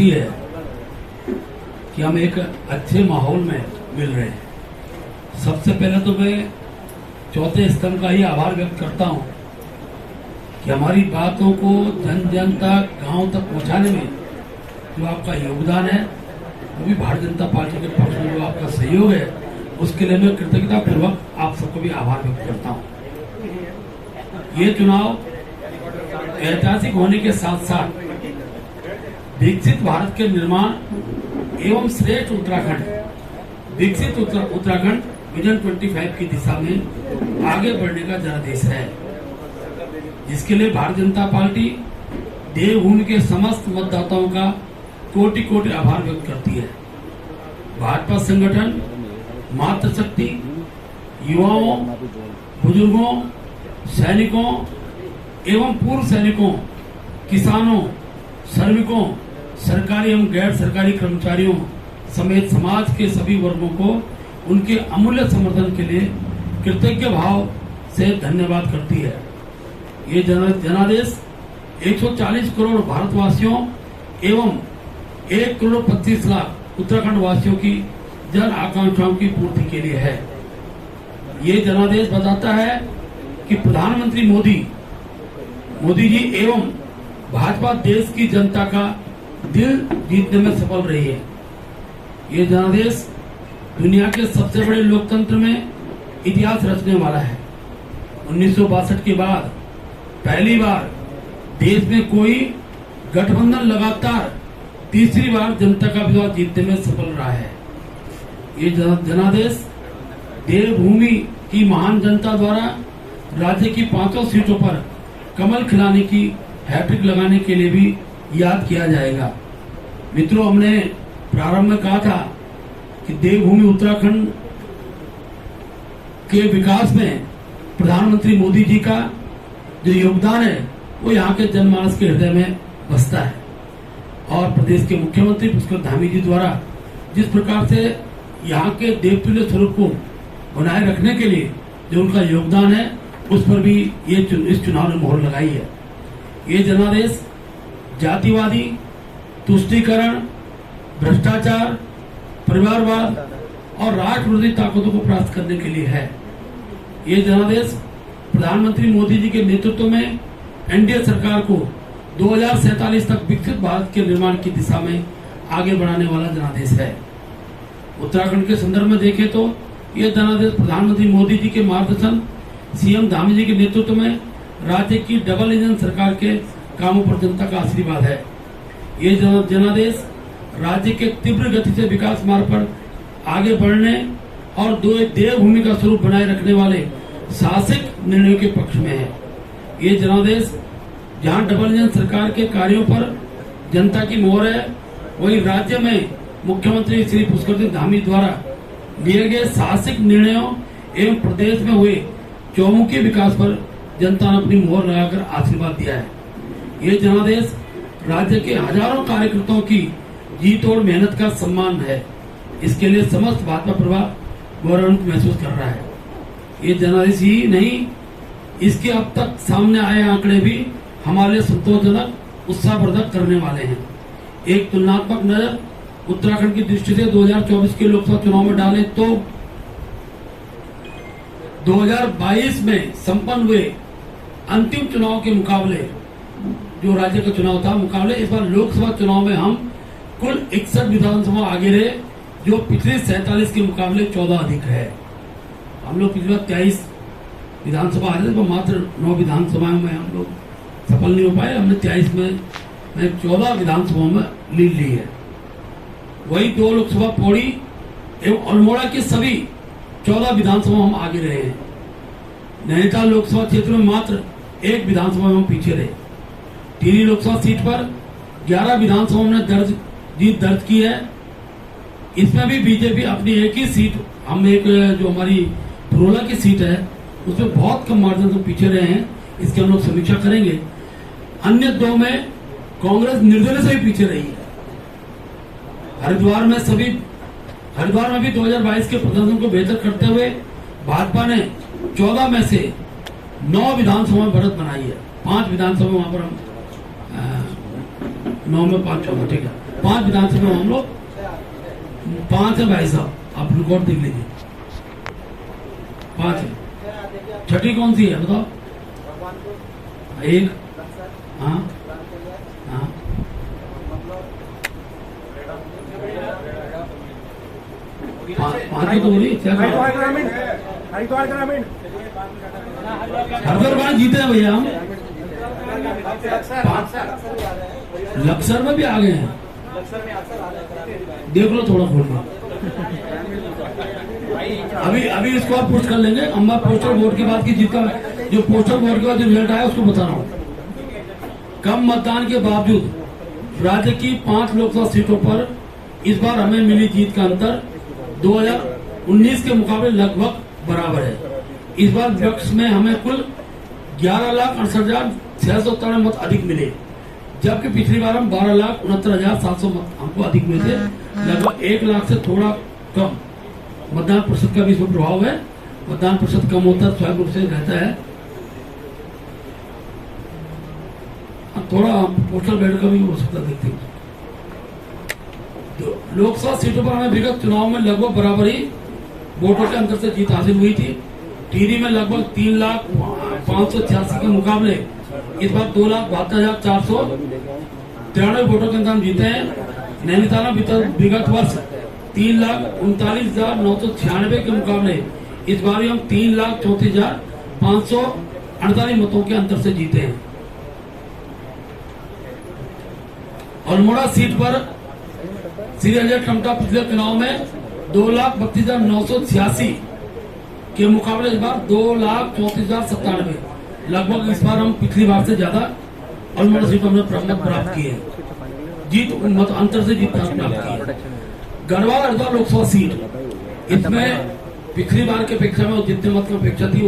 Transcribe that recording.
खुशी है कि हम एक अच्छे माहौल में मिल रहे हैं। सबसे पहले तो मैं चौथे स्तंभ का ही आभार व्यक्त करता हूं कि हमारी बातों को जन जन तक, गांव तक पहुंचाने में जो आपका योगदान है, वो भी भारतीय जनता पार्टी के पक्ष में जो आपका सहयोग है, उसके लिए मैं कृतज्ञता पूर्वक आप सबको भी आभार व्यक्त करता हूं। ये चुनाव ऐतिहासिक होने के साथ साथ विकसित भारत के निर्माण एवं श्रेष्ठ उत्तराखंड, विकसित उत्तराखंड विजन 25 की दिशा में आगे बढ़ने का जनादेश है, जिसके लिए भारतीय जनता पार्टी देवभूमि के समस्त मतदाताओं का कोटि कोटि आभार व्यक्त करती है। भाजपा संगठन मातृशक्ति, युवाओं, बुजुर्गों, सैनिकों एवं पूर्व सैनिकों, किसानों, श्रमिकों, सरकारी एवं गैर सरकारी कर्मचारियों समेत समाज के सभी वर्गों को उनके अमूल्य समर्थन के लिए कृतज्ञ भाव से धन्यवाद करती है। ये जनादेश 140 करोड़ भारतवासियों एवं 1 करोड़ 25 लाख उत्तराखंड वासियों की जन आकांक्षाओं की पूर्ति के लिए है। ये जनादेश बताता है कि प्रधानमंत्री मोदी जी एवं भाजपा देश की जनता का दिल जीतने में सफल रही है। ये जनादेश दुनिया के सबसे बड़े लोकतंत्र में इतिहास रचने वाला है। 1962 के बाद पहली बार देश में कोई गठबंधन लगातार तीसरी बार जनता का विश्वास जीतने में सफल रहा है। ये जनादेश देवभूमि की महान जनता द्वारा राज्य की 5 सीटों पर कमल खिलाने की हैट्रिक लगाने के लिए भी याद किया जाएगा। मित्रों, हमने प्रारंभ में कहा था कि देवभूमि उत्तराखंड के विकास में प्रधानमंत्री मोदी जी का जो योगदान है वो यहाँ के जनमानस के हृदय में बसता है। और प्रदेश के मुख्यमंत्री पुष्कर धामी जी द्वारा जिस प्रकार से यहाँ के देवतुल्य स्वरूप को बनाए रखने के लिए जो उनका योगदान है, उस पर भी इस चुनाव ने मोहर लगाई है। ये जनादेश जातिवादी, तुष्टीकरण, भ्रष्टाचार, परिवारवाद और राष्ट्र विरोधी ताकतों को परास्त करने के लिए है। ये जनादेश प्रधानमंत्री मोदी जी के नेतृत्व में एनडीए सरकार को 2047 तक विकसित भारत के निर्माण की दिशा में आगे बढ़ाने वाला जनादेश है। उत्तराखंड के संदर्भ में देखें तो ये जनादेश प्रधानमंत्री मोदी जी के मार्गदर्शन, सीएम धामी जी के नेतृत्व में राज्य की डबल इंजन सरकार के कामों पर जनता का आशीर्वाद है। ये जनादेश राज्य के तीव्र गति से विकास मार्ग पर आगे बढ़ने और देवभूमि का स्वरूप बनाए रखने वाले साहसिक निर्णयों के पक्ष में है। ये जनादेश जहां डबल इंजन सरकार के कार्यों पर जनता की मोहर है, वहीं राज्य में मुख्यमंत्री श्री पुष्कर सिंह धामी द्वारा लिए गए साहसिक निर्णयों एवं प्रदेश में हुए चौमुखी विकास पर जनता ने अपनी मोहर लगाकर आशीर्वाद दिया है। ये जनादेश राज्य के हजारों कार्यकर्ताओं की जी तोड़ मेहनत का सम्मान है। इसके लिए समस्त भाजपा प्रभाव गौरवान्वित महसूस कर रहा है। ये जनादेश ही नहीं, इसके अब तक सामने आए आंकड़े भी हमारे लिए संतोषजनक, उत्साहवर्धक करने वाले हैं। एक तुलनात्मक नजर उत्तराखंड की दृष्टि से 2024 के लोकसभा चुनाव में डालें तो 2022 में संपन्न हुए अंतिम चुनाव के मुकाबले, जो राज्य का चुनाव था मुकाबले, इस बार लोकसभा चुनाव में हम कुल 61 विधानसभा आगे रहे, जो पिछले 47 के मुकाबले 14 अधिक है। हम लोग पिछले 23 विधानसभा आ रहे थे, मात्र 9 विधानसभाओं में हम लोग सफल नहीं हो पाए। हमने 23 में 14 विधानसभाओं में लीड ली है। वही 2 लोकसभा पौड़ी एवं अल्मोड़ा के सभी 14 विधानसभा हम आगे रहे हैं। नैनीताल लोकसभा क्षेत्र में मात्र 1 विधानसभा में हम पीछे रहे। टिहरी लोकसभा सीट पर 11 विधानसभा ने जीत दर्ज की है। इसमें भी बीजेपी अपनी एक ही सीट, हम एक जो हमारी पुरोला की सीट है उसमें बहुत कम मार्जिन से पीछे रहे हैं। इसकी हम लोग समीक्षा करेंगे। अन्य 2 में कांग्रेस निर्दलीय से भी पीछे रही है। हरिद्वार में भी 2022 के प्रदर्शन को बेहतर करते हुए भाजपा ने 14 में से 9 विधानसभा में बढ़त बनाई है। 5 विधानसभा वहां पर हम 9 में 5 14, ठीक है। 5 विधानसभा में हम लोग 5 है भाई साहब, आप रिकॉर्ड देख लीजिए, 5 है। छठी कौन सी है बताओ? एक, हाँ हाँ, 5 ही तो बोली। हरिद्वार ग्रामीण जीते हैं भैया हम, लक्सर में भी आ गए हैं, देख लो थोड़ा खोल के। अभी इसको आप पोस्ट कर लेंगे। अम्मा पोस्टल वोट के बाद की जीत का, जो पोस्टल वोट के बाद जो रिजल्ट आया उसको बता रहा हूँ। कम मतदान के बावजूद राज्य की 5 लोकसभा सीटों पर इस बार हमें मिली जीत का अंतर 2019 के मुकाबले लगभग बराबर है। इस बार विपक्ष में हमें कुल 11,68,693 मत अधिक मिले, जबकि पिछली बार हम 12,69,700 मत हमको अधिक मिले थे। लगभग 1 लाख से थोड़ा कम। मतदान प्रतिशत का भी इसमें प्रभाव है। मतदान प्रतिशत कम होता है स्वाभाविक रूप से रहता है। थोड़ा पोस्टल बैलेट का भी हो सकता देखते हैं। लोकसभा सीटों पर हमें विगत चुनाव में लगभग बराबरी वोटों के अंतर से जीत हासिल हुई थी। टिहरी में लगभग 3,05,86 के मुकाबले इस बार 2,72,493 वोटों के अंतर हम जीते हैं। नैनीताल में विगत वर्ष 3,39,996 के मुकाबले इस बार हम 3,34,548 मतों के अंतर से जीते हैं। अल्मोड़ा सीट पर श्री अजय टमटा पिछले चुनाव में 2,32,986 के मुकाबले इस बार 2,34,097 लगभग इस बार हम पिछली बार से ज्यादा अल्मोड़ा सीट पर हमने मत प्राप्त किए हैं। जीत मत अंतर से जीत प्राप्त की है। गढ़वाल हरिद्वार लोकसभा सीट, इसमें पिछली बार की अपेक्षा में जितने मत की अपेक्षा थी